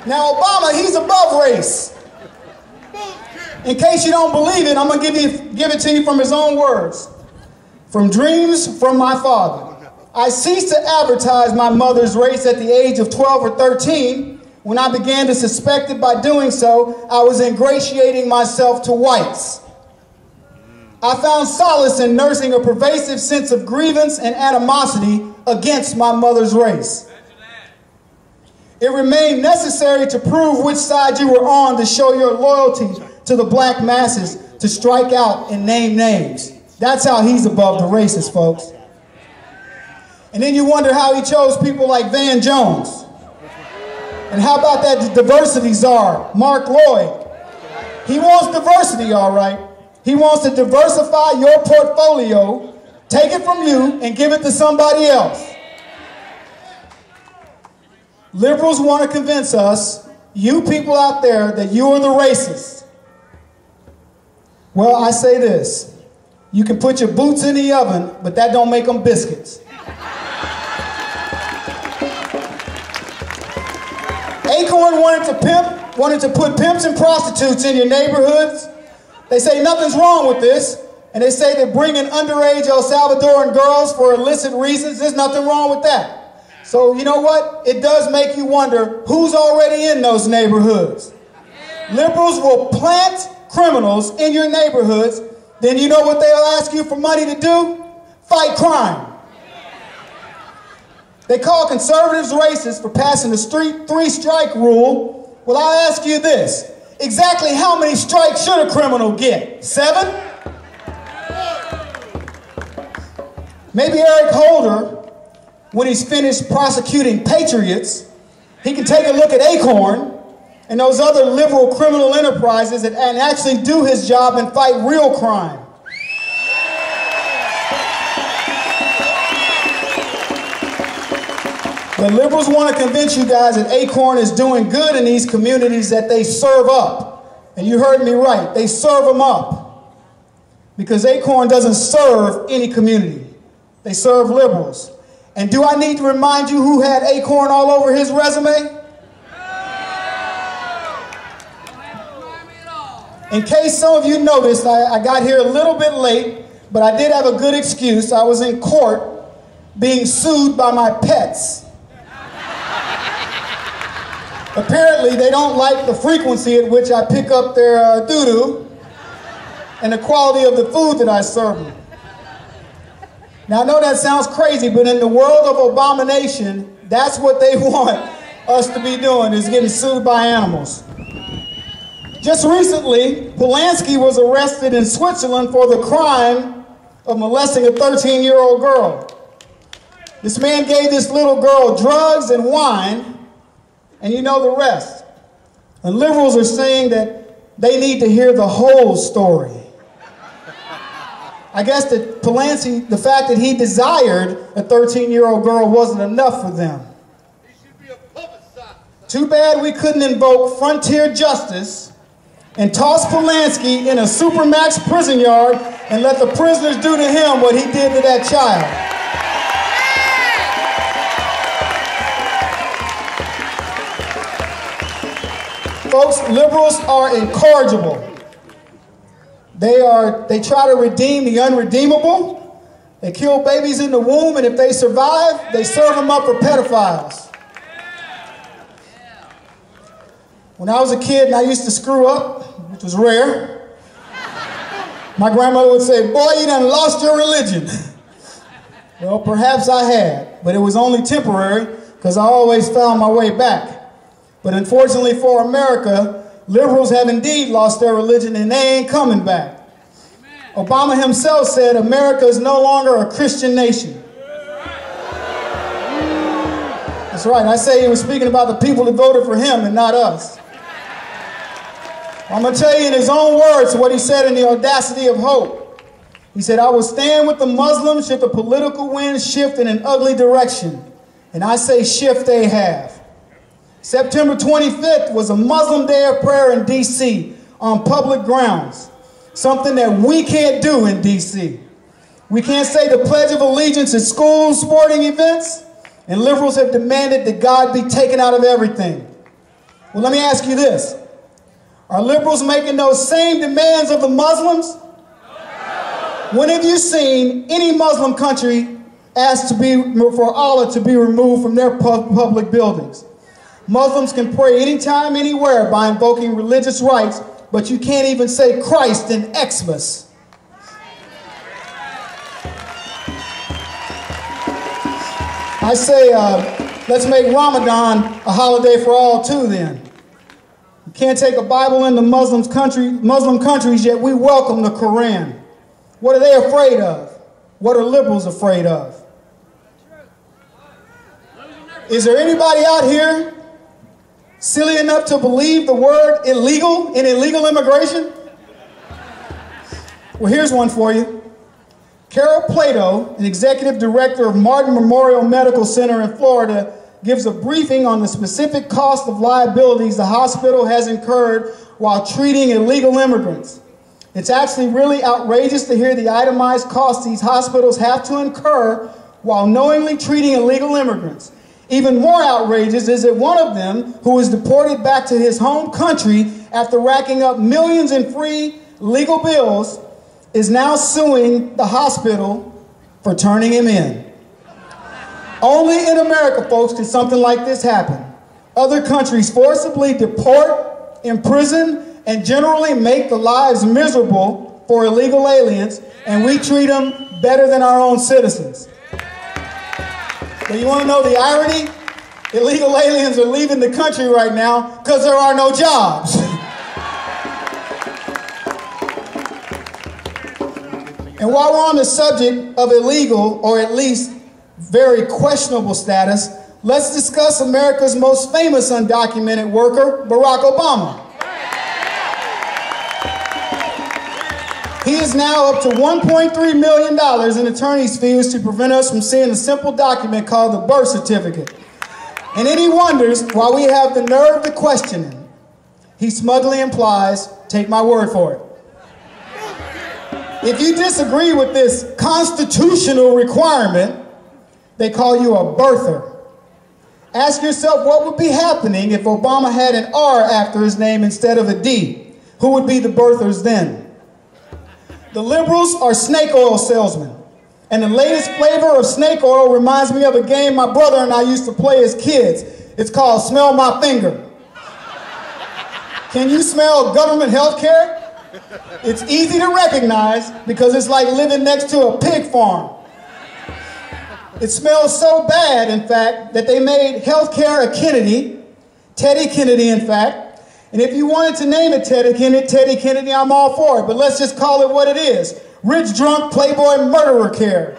Now, Obama, he's above race. In case you don't believe it, I'm going to give it to you from his own words. From dreams from my father. I ceased to advertise my mother's race at the age of 12 or 13. When I began to suspect it by doing so, I was ingratiating myself to whites. I found solace in nursing a pervasive sense of grievance and animosity against my mother's race. It remained necessary to prove which side you were on to show your loyalty to the black masses, to strike out and name names. That's how he's above the races, folks. And then you wonder how he chose people like Van Jones. And how about that diversity czar, Mark Lloyd? He wants diversity, all right. He wants to diversify your portfolio, take it from you, and give it to somebody else. Liberals want to convince us, you people out there, that you are the racists. Well, I say this. You can put your boots in the oven, but that don't make them biscuits. Acorn wanted to put pimps and prostitutes in your neighborhoods. They say nothing's wrong with this, and they say they're bringing underage El Salvadoran girls for illicit reasons. There's nothing wrong with that. So you know what? It does make you wonder who's already in those neighborhoods. Liberals will plant criminals in your neighborhoods, then you know what they'll ask you for money to do? Fight crime. They call conservatives racist for passing the three-strike rule. Well, I'll ask you this. Exactly how many strikes should a criminal get? 7? Maybe Eric Holder, when he's finished prosecuting patriots, he can take a look at Acorn and those other liberal criminal enterprises and actually do his job and fight real crime. The liberals want to convince you guys that Acorn is doing good in these communities that they serve up. And you heard me right. They serve them up. Because Acorn doesn't serve any community. They serve liberals. And do I need to remind you who had Acorn all over his resume? In case some of you noticed, I got here a little bit late, but I did have a good excuse. I was in court being sued by my pets. Apparently, they don't like the frequency at which I pick up their doo-doo and the quality of the food that I serve them. Now, I know that sounds crazy, but in the world of abomination, that's what they want us to be doing, is getting sued by animals. Just recently, Polanski was arrested in Switzerland for the crime of molesting a 13-year-old girl. This man gave this little girl drugs and wine, and you know the rest. And liberals are saying that they need to hear the whole story. I guess that Polanski, the fact that he desired a 13-year-old girl wasn't enough for them. He should be a publicized. Too bad we couldn't invoke frontier justice and toss Polanski in a supermax prison yard and let the prisoners do to him what he did to that child. Folks, liberals are incorrigible. They try to redeem the unredeemable. They kill babies in the womb, and if they survive, they serve them up for pedophiles. When I was a kid and I used to screw up, which was rare, my grandmother would say, "Boy, you done lost your religion." Well, perhaps I had, but it was only temporary because I always found my way back. But unfortunately for America, liberals have indeed lost their religion and they ain't coming back. Amen. Obama himself said America is no longer a Christian nation. That's right. I say he was speaking about the people that voted for him and not us. I'm going to tell you in his own words what he said in The Audacity of Hope. He said, "I will stand with the Muslims should the political winds shift in an ugly direction. And I say shift they have." September 25th was a Muslim day of prayer in D.C. on public grounds, something that we can't do in D.C. We can't say the Pledge of Allegiance at school sporting events, and liberals have demanded that God be taken out of everything. Well, let me ask you this. Are liberals making those same demands of the Muslims? When have you seen any Muslim country ask for Allah to be removed from their public buildings? Muslims can pray anytime, anywhere by invoking religious rights, but you can't even say Christ in Xmas. I say, let's make Ramadan a holiday for all too then. You can't take a Bible into Muslim countries, yet we welcome the Quran. What are they afraid of? What are liberals afraid of? Is there anybody out here silly enough to believe the word illegal in illegal immigration? Well, here's one for you. Carol Plato, an executive director of Martin Memorial Medical Center in Florida, gives a briefing on the specific cost of liabilities the hospital has incurred while treating illegal immigrants. It's actually really outrageous to hear the itemized costs these hospitals have to incur while knowingly treating illegal immigrants. Even more outrageous is that one of them, who was deported back to his home country after racking up millions in free legal bills, is now suing the hospital for turning him in. Only in America, folks, can something like this happen. Other countries forcibly deport, imprison, and generally make the lives miserable for illegal aliens, and we treat them better than our own citizens. But you want to know the irony? Illegal aliens are leaving the country right now because there are no jobs. And while we're on the subject of illegal, or at least very questionable status, let's discuss America's most famous undocumented worker, Barack Obama. He is now up to $1.3 million in attorney's fees to prevent us from seeing a simple document called the birth certificate. And then he wonders why we have the nerve to question him. He smugly implies, take my word for it. If you disagree with this constitutional requirement, they call you a birther. Ask yourself what would be happening if Obama had an R after his name instead of a D. Who would be the birthers then? The liberals are snake oil salesmen. And the latest flavor of snake oil reminds me of a game my brother and I used to play as kids. It's called Smell My Finger. Can you smell government health care? It's easy to recognize because it's like living next to a pig farm. It smells so bad, in fact, that they made health care a Kennedy, Teddy Kennedy, in fact. And if you wanted to name it Teddy Kennedy, I'm all for it. But let's just call it what it is. Rich, drunk, playboy, murderer care.